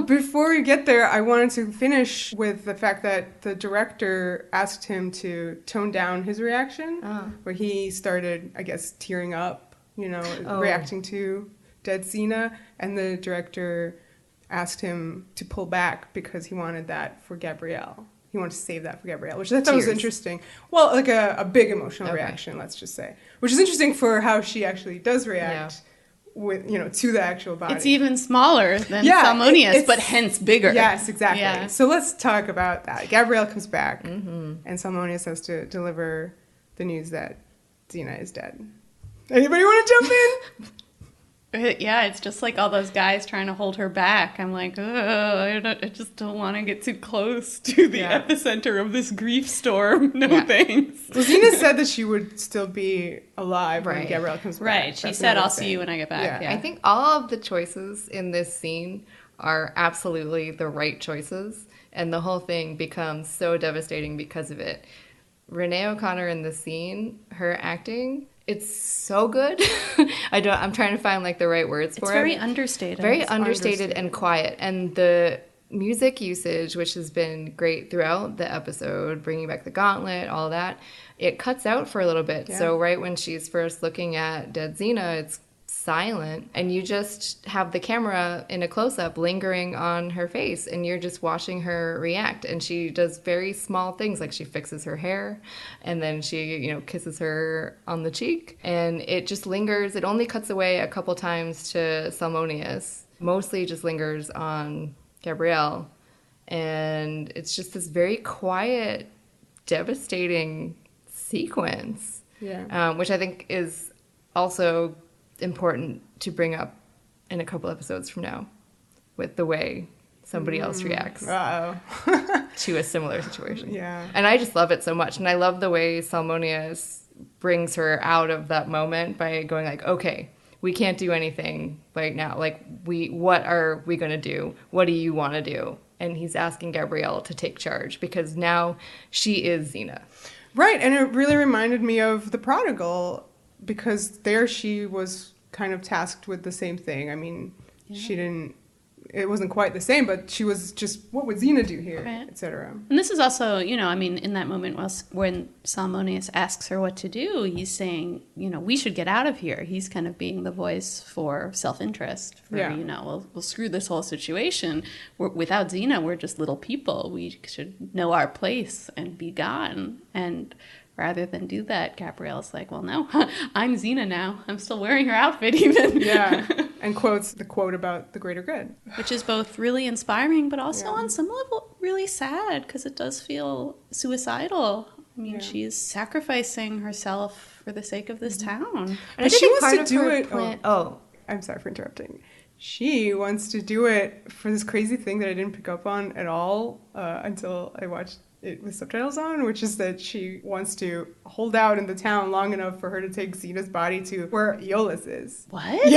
Before we get there, I wanted to finish with the fact that the director asked him to tone down his reaction, where he started, I guess, tearing up, reacting to dead Xena, and the director asked him to pull back because he wanted that for Gabrielle. He wanted to save that for Gabrielle, which I thought was interesting. Well, like a big emotional reaction, let's just say. Which is interesting for how she actually does react with, to the actual body. It's even smaller than Salmonius, but hence bigger. Yes, exactly. Yeah. So let's talk about that. Gabrielle comes back, and Salmonius has to deliver the news that Xena is dead. Anybody want to jump in? Yeah, it's just like all those guys trying to hold her back. I'm like, I just don't want to get too close to the epicenter of this grief storm. No thanks. Well, Xena said that she would still be alive when Gabrielle comes back. Right, she said, I'll see you when I get back. Yeah. I think all of the choices in this scene are absolutely the right choices, and the whole thing becomes so devastating because of it. Renee O'Connor in the scene, her acting... It's so good. I'm trying to find like the right words for it. It's very understated. Very understated and quiet. And the music usage, which has been great throughout the episode, bringing back the gauntlet, all that, it cuts out for a little bit. Yeah. So right when she's first looking at dead Xena, it's silent, and you just have the camera in a close-up lingering on her face, and you're just watching her react. And she does very small things, like she fixes her hair, and then she kisses her on the cheek, and it just lingers. It only cuts away a couple times to Salmonius, mostly just lingers on Gabrielle, and it's just this very quiet, devastating sequence, which I think is also important to bring up in a couple episodes from now with the way somebody else reacts to a similar situation. Yeah. And I just love it so much. And I love the way Salmonius brings her out of that moment by going like, okay, we can't do anything right now. Like, what are we going to do? What do you want to do? And he's asking Gabrielle to take charge because now she is Xena. Right. And it really reminded me of The Prodigal, because there she was kind of tasked with the same thing. I mean, it wasn't quite the same, but she was just, what would Xena do here, etc. And this is also, in that moment when Salmonius asks her what to do, he's saying, we should get out of here. He's kind of being the voice for self-interest. We'll screw this whole situation. Without Xena, we're just little people. We should know our place and be gone. And rather than do that, Gabrielle's like, well, no, I'm Xena now. I'm still wearing her outfit even. Yeah, and quotes the quote about the greater good. Which is both really inspiring, but also on some level really sad, because it does feel suicidal. I mean, she's sacrificing herself for the sake of this town. And she wants to do it. I'm sorry for interrupting. She wants to do it for this crazy thing that I didn't pick up on at all until I watched it with subtitles on, which is that she wants to hold out in the town long enough for her to take Xena's body to where Aeolus is. What?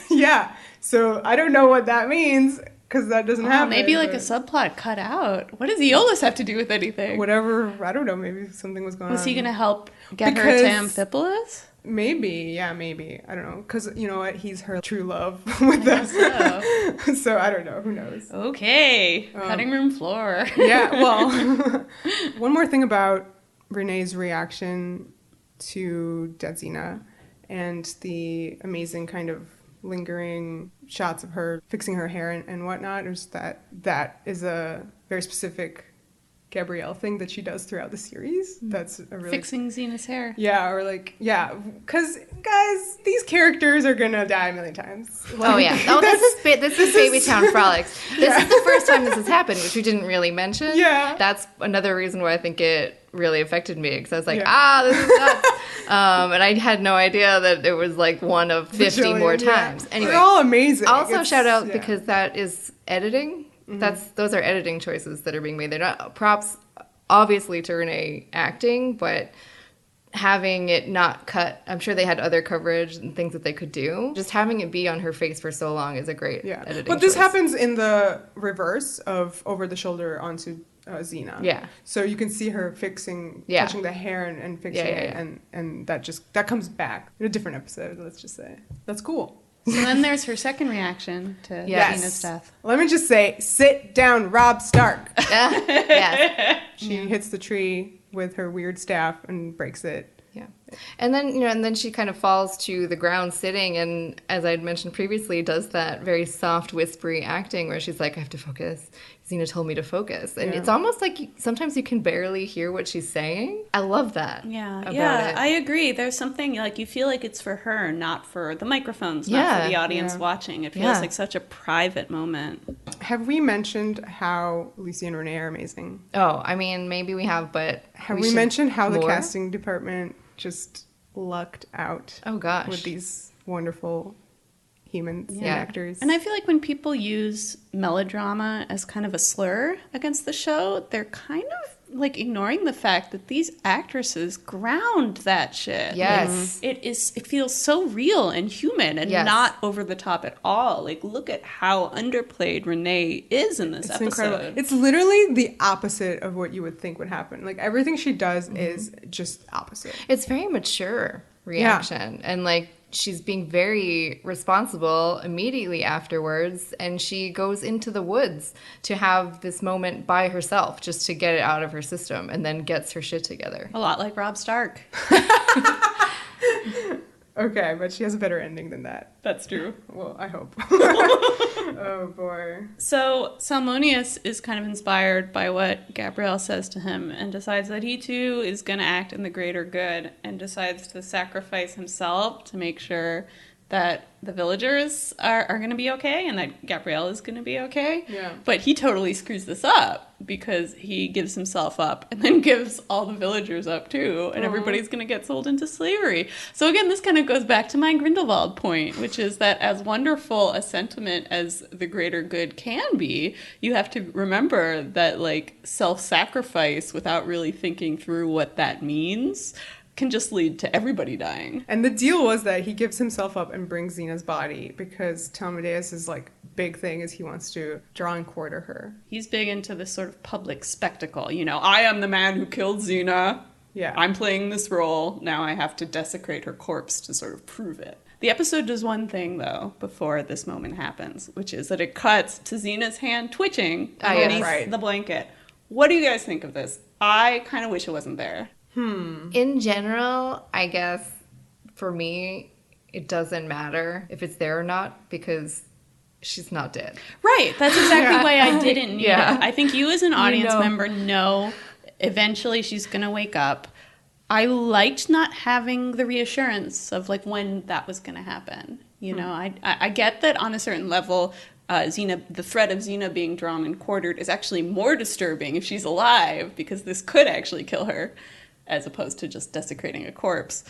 Yeah. So I don't know what that means. because that doesn't happen. Maybe like a subplot cut out. What does Aeolus have to do with anything? Whatever, I don't know, maybe something was going on. Was he going to help get her to Amphipolis? Maybe. I don't know. Because, you know what, he's her true love with them. So I don't know, who knows. Okay, cutting room floor. Yeah, well, one more thing about Renee's reaction to dead Xena and the amazing kind of lingering shots of her fixing her hair and whatnot, is that is a very specific Gabrielle thing that she does throughout the series. That's a really... Fixing Xena's hair. Yeah, or like, yeah, because, guys, these characters are gonna die a million times. Like, oh, yeah. Oh, this is Baby Town Frolics. This is the first time this has happened, which we didn't really mention. Yeah. That's another reason why I think it really affected me, because I was like, this is nuts. And I had no idea that it was like one of 50 more times. Anyway, they're all amazing. Also, shout out because that is editing. Those are editing choices that are being made. They're not props, obviously, to Renee acting, but having it not cut. I'm sure they had other coverage and things that they could do. Just having it be on her face for so long is a great editing But this choice. happens in the reverse of over the shoulder onto Xena. Yeah. So you can see her touching the hair and fixing it, and that comes back in a different episode, let's just say. That's cool. So then there's her second reaction to Xena's death. Let me just say, sit down, Robb Stark. Yes. She hits the tree with her weird staff and breaks it. Yeah. And then she kind of falls to the ground sitting, and as I had mentioned previously, does that very soft, whispery acting where she's like, I have to focus. Xena told me to focus. And it's almost like sometimes you can barely hear what she's saying. I love that. Yeah, it. I agree. There's something like you feel like it's for her, not for the microphones, not for the audience watching. It feels like such a private moment. Have we mentioned how Lucy and Renee are amazing? Oh, I mean, maybe we have, but have we mentioned how the casting department just lucked out? Oh gosh, with these wonderful humans and actors. And I feel like when people use melodrama as kind of a slur against the show, they're kind of like ignoring the fact that these actresses ground that shit. Yes. Like, it feels so real and human and not over the top at all. Like, look at how underplayed Renee is in this episode. Incredible. It's literally the opposite of what you would think would happen. Like, everything she does is just opposite. It's very mature reaction. And like, she's being very responsible immediately afterwards, and she goes into the woods to have this moment by herself just to get it out of her system, and then gets her shit together. A lot like Robb Stark. Okay, but she has a better ending than that. That's true. Well, I hope. Oh, boy. So Salmonius is kind of inspired by what Gabrielle says to him and decides that he, too, is going to act in the greater good and decides to sacrifice himself to make sure that the villagers are going to be okay and that Gabrielle is going to be okay. Yeah. But he totally screws this up because he gives himself up and then gives all the villagers up too, and everybody's going to get sold into slavery. So again, this kind of goes back to my Grindelwald point, which is that as wonderful a sentiment as the greater good can be, you have to remember that like self-sacrifice without really thinking through what that means can just lead to everybody dying. And the deal was that he gives himself up and brings Xena's body because Talmudeus' like big thing is he wants to draw and quarter her. He's big into this sort of public spectacle. You know, I am the man who killed Xena. Yeah. I'm playing this role. Now I have to desecrate her corpse to sort of prove it. The episode does one thing, though, before this moment happens, which is that it cuts to Xena's hand twitching underneath the blanket. What do you guys think of this? I kind of wish it wasn't there. In general, I guess, for me, it doesn't matter if it's there or not because she's not dead. Right. That's exactly why I didn't need it. I think you as an audience member know eventually she's going to wake up. I liked not having the reassurance of like when that was going to happen. You know, I get that on a certain level, Xena, the threat of Xena being drawn and quartered is actually more disturbing if she's alive because this could actually kill her, as opposed to just desecrating a corpse.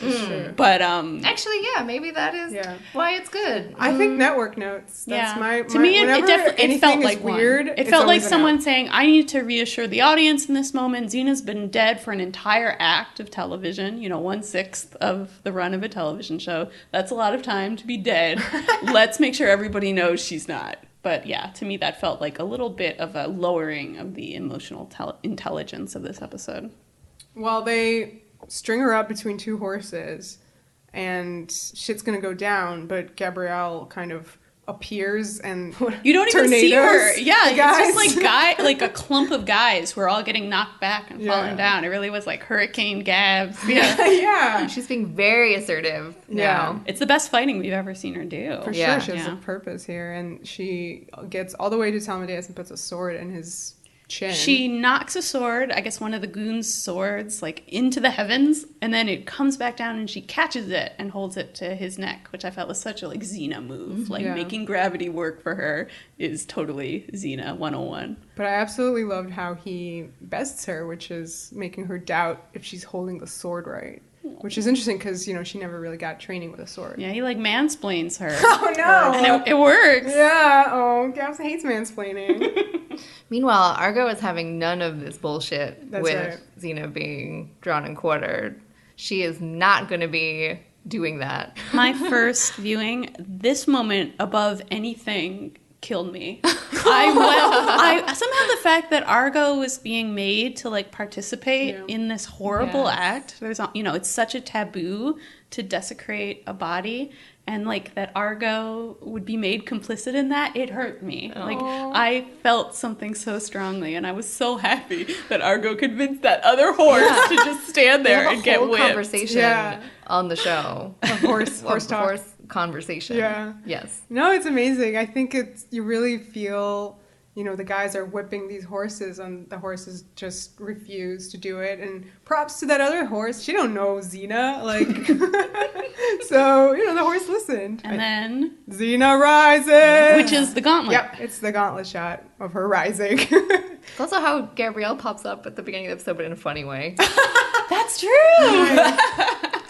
But actually, maybe that is why it's good. I think network notes. That's my to me, it definitely felt like weird. It felt like someone saying, "I need to reassure the audience in this moment. Xena's been dead for an entire act of television. You know, 1/6 of the run of a television show. That's a lot of time to be dead. Let's make sure everybody knows she's not." But yeah, to me that felt like a little bit of a lowering of the emotional intelligence of this episode. Well, they string her up between two horses, and shit's gonna go down, but Gabrielle kind of appears and you don't even see her. Yeah, it's just like a clump of guys who are all getting knocked back and falling down. It really was like Hurricane Gabs. Yeah. Yeah. She's being very assertive now. It's the best fighting we've ever seen her do. For sure, she has a purpose here, and she gets all the way to Talmudeus and puts a sword in his chin. She knocks a sword, I guess one of the goons' swords, like into the heavens, and then it comes back down and she catches it and holds it to his neck, which I felt was such a like Xena move. Like making gravity work for her is totally Xena 101. But I absolutely loved how he bests her, which is making her doubt if she's holding the sword right. Which is interesting because, you know, she never really got training with a sword. Yeah, he like mansplains her. Oh no! And it works. Yeah, Gabs hates mansplaining. Meanwhile, Argo is having none of this bullshit That's with right. Xena being drawn and quartered. She is not going to be doing that. My first viewing, this moment above anything killed me. I somehow the fact that Argo was being made to like participate in this horrible act. There's, you know, it's such a taboo to desecrate a body, and like that Argo would be made complicit in that. It hurt me. Aww. Like I felt something so strongly, and I was so happy that Argo convinced that other horse to just stand there and get whipped. Conversation on the show. A horse talk. Horse conversation. Yeah. Yes. No, it's amazing. I think you really feel, you know, the guys are whipping these horses and the horses just refuse to do it. And props to that other horse. She don't know Xena. Like, so, you know, the horse listened. And then Xena rises. Which is the gauntlet. Yep, it's the gauntlet shot of her rising. It's also how Gabrielle pops up at the beginning of the episode, but in a funny way. That's true.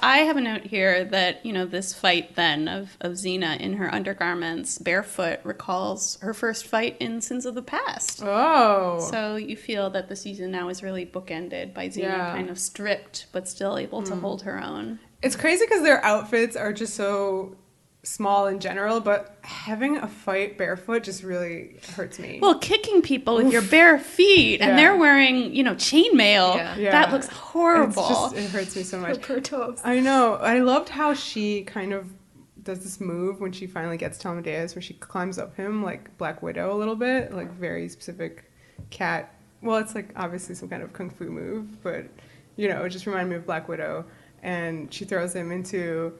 I have a note here that, you know, this fight then of Xena in her undergarments, barefoot, recalls her first fight in Sins of the Past. Oh. So you feel that the season now is really bookended by Xena kind of stripped, but still able to hold her own. It's crazy because their outfits are just so small in general, but having a fight barefoot just really hurts me. Well, kicking people with your bare feet, and they're wearing, you know, chainmail. Yeah. That looks horrible. It hurts me so much. Her toes. I know. I loved how she kind of does this move when she finally gets Talmudeus, where she climbs up him like Black Widow a little bit, like very specific cat. Well, it's like obviously some kind of kung fu move, but you know, it just reminded me of Black Widow. And she throws him into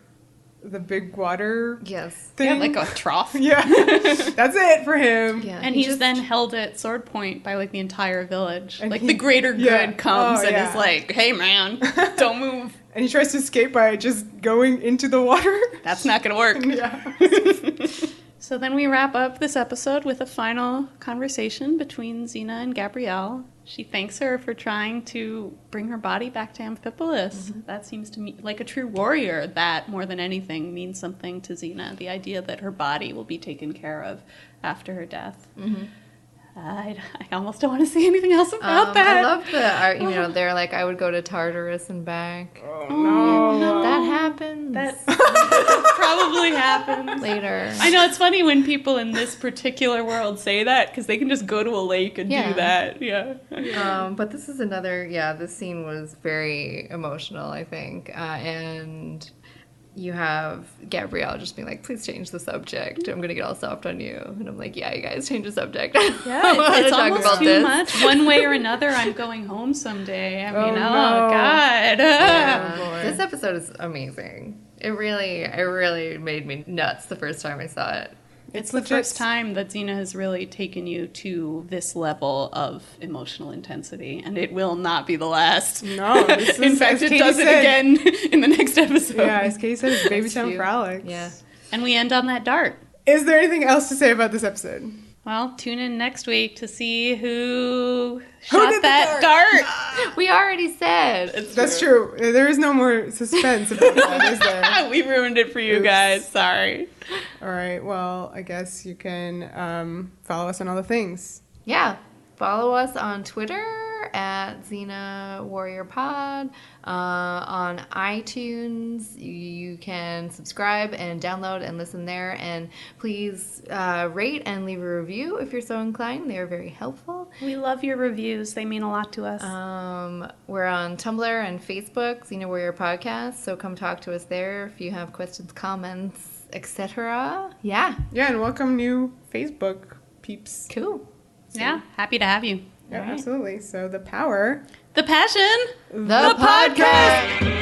the big water thing. Yeah, like a trough. Yeah. That's it for him. Yeah. And he's then held at sword point by like the entire village. And like the greater good comes and is like, hey man, don't move. And he tries to escape by just going into the water. That's not gonna work. Yeah. So then we wrap up this episode with a final conversation between Xena and Gabrielle. She thanks her for trying to bring her body back to Amphipolis. Mm-hmm. That seems to me like a true warrior. That, more than anything, means something to Xena. The idea that her body will be taken care of after her death. Mm-hmm. I almost don't want to say anything else about that. I love the art. You know, they're like, I would go to Tartarus and back. Oh, no. That happens. That probably happens. Later. I know, it's funny when people in this particular world say that, because they can just go to a lake and do that. Yeah. But this is another, this scene was very emotional, I think. And you have Gabrielle just being like, please change the subject. I'm going to get all soft on you. And I'm like, yeah, you guys change the subject. Yeah, it's almost too much. One way or another, I'm going home someday. I mean, God. Yeah. This episode is amazing. It really made me nuts the first time I saw it. It's the first time that Xena has really taken you to this level of emotional intensity, and it will not be the last. No. In fact, it does it again in the next episode. Yeah, as Katie said, it's baby time for Alex. Yeah. And we end on that dart. Is there anything else to say about this episode? Well, tune in next week to see who shot that dart. We already said. That's true. There is no more suspense about that, is there? We ruined it for you guys. Sorry. All right. Well, I guess you can follow us on all the things. Yeah. Follow us on Twitter at Xena Warrior Pod. On iTunes, you can subscribe and download and listen there. And please rate and leave a review if you're so inclined. They are very helpful. We love your reviews. They mean a lot to us. We're on Tumblr and Facebook, Xena Warrior Podcast. So come talk to us there if you have questions, comments, etc. Yeah. Yeah, and welcome new Facebook peeps. Cool. Yeah, happy to have you. Yeah, All right. absolutely. So the power. The passion. The podcast.